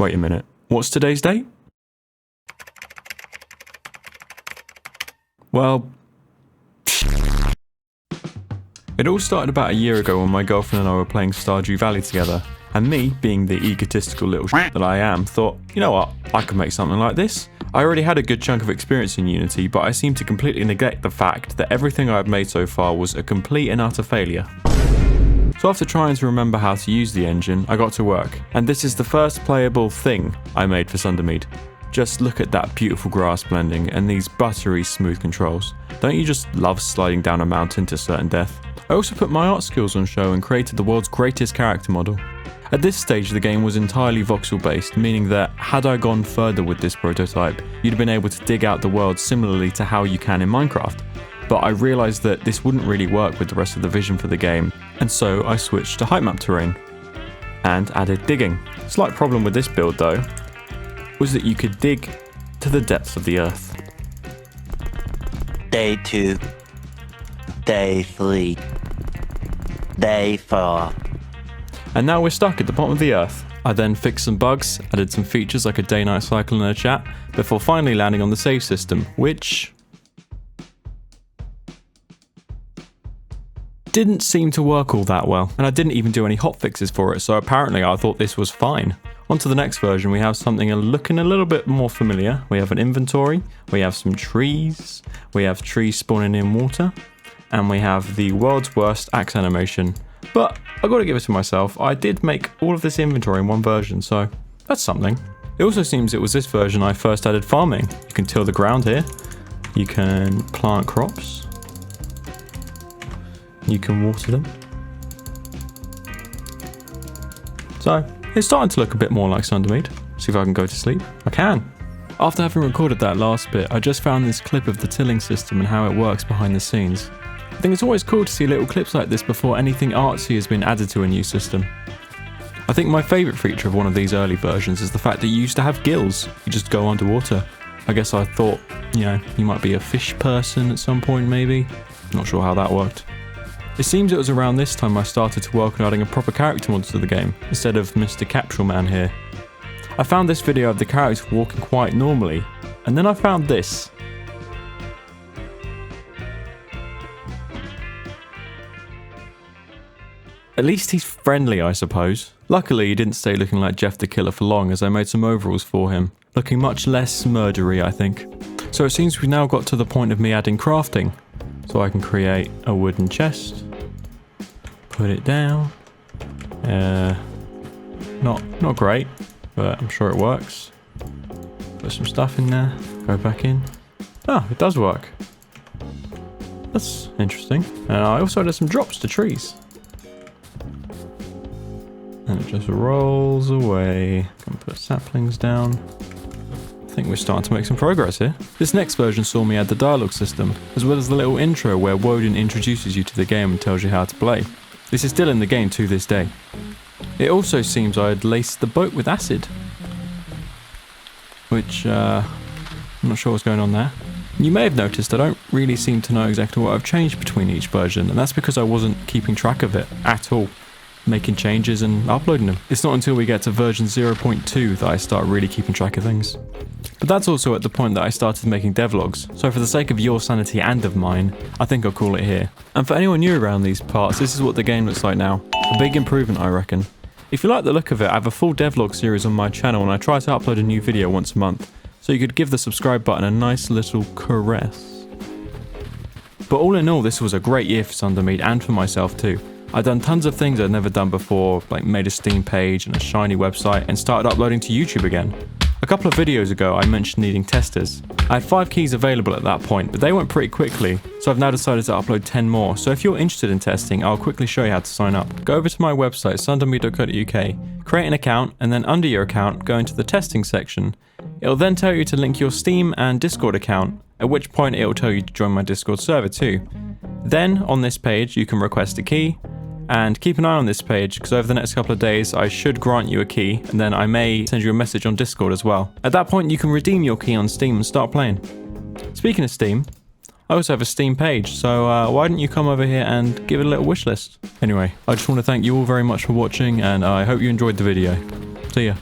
Wait a minute, what's today's date? Well, it all started about a year ago when my girlfriend and I were playing Stardew Valley together, and me, being the egotistical little that I am, thought, you know what, I could make something like this. I already had a good chunk of experience in Unity, but I seemed to completely neglect the fact that everything I had made so far was a complete and utter failure. So after trying to remember how to use the engine, I got to work, and this is the first playable thing I made for Sundermead. Just look at that beautiful grass blending and these buttery smooth controls. Don't you just love sliding down a mountain to certain death? I also put my art skills on show and created the world's greatest character model. At this stage the game was entirely voxel based, meaning that had I gone further with this prototype, you'd have been able to dig out the world similarly to how you can in Minecraft. But I realised that this wouldn't really work with the rest of the vision for the game, and so I switched to height map terrain and added digging. Slight problem with this build though was that you could dig to the depths of the earth. Day 2, Day 3, Day 4. And now we're stuck at the bottom of the earth. I then fixed some bugs, added some features like a day-night cycle and a chat, before finally landing on the save system, which didn't seem to work all that well, and I didn't even do any hotfixes for it, so apparently I thought this was fine. On to the next version, we have something looking a little bit more familiar. We have an inventory, we have some trees, we have trees spawning in water, and we have the world's worst axe animation. But I gotta give it to myself, I did make all of this inventory in one version, so that's something. It also seems it was this version I first added farming. You can till the ground here, you can plant crops, you can water them. So, it's starting to look a bit more like Sundermead. See if I can go to sleep. I can. After having recorded that last bit, I just found this clip of the tilling system and how it works behind the scenes. I think it's always cool to see little clips like this before anything artsy has been added to a new system. I think my favourite feature of one of these early versions is the fact that you used to have gills. You just go underwater. I guess I thought, you know, you might be a fish person at some point maybe. Not sure how that worked. It seems it was around this time I started to work on adding a proper character mod to the game, instead of Mr. Capsule Man here. I found this video of the character walking quite normally, and then I found this. At least he's friendly, I suppose. Luckily he didn't stay looking like Jeff the Killer for long, as I made some overalls for him, looking much less murdery I think. So it seems we've now got to the point of me adding crafting. So I can create a wooden chest, put it down, not great, but I'm sure it works. Put some stuff in there, go back in. Ah, it does work. That's interesting. And I also added some drops to trees. And it just rolls away. Can put saplings down. I think we're starting to make some progress here. This next version saw me add the dialogue system, as well as the little intro where Woden introduces you to the game and tells you how to play. This is still in the game to this day. It also seems I had laced the boat with acid, which I'm not sure what's going on there. You may have noticed I don't really seem to know exactly what I've changed between each version, and that's because I wasn't keeping track of it at all, making changes and uploading them. It's not until we get to version 0.2 that I start really keeping track of things. But that's also at the point that I started making devlogs, so for the sake of your sanity and of mine, I think I'll call it here. And for anyone new around these parts, this is what the game looks like now. A big improvement, I reckon. If you like the look of it, I have a full devlog series on my channel and I try to upload a new video once a month, so you could give the subscribe button a nice little caress. But all in all, this was a great year for Sundermead and for myself too. I'd done tons of things I'd never done before, like made a Steam page and a shiny website and started uploading to YouTube again. A couple of videos ago I mentioned needing testers. I had 5 keys available at that point, but they went pretty quickly, so I've now decided to upload 10 more, so if you're interested in testing, I'll quickly show you how to sign up. Go over to my website, sundermead.co.uk, create an account, and then under your account, go into the testing section. It'll then tell you to link your Steam and Discord account, at which point it'll tell you to join my Discord server too. Then, on this page, you can request a key, and keep an eye on this page because over the next couple of days I should grant you a key and then I may send you a message on Discord as well. At that point you can redeem your key on Steam and start playing. Speaking of Steam, I also have a Steam page, so why don't you come over here and give it a little wish list. Anyway, I just want to thank you all very much for watching and I hope you enjoyed the video. See ya.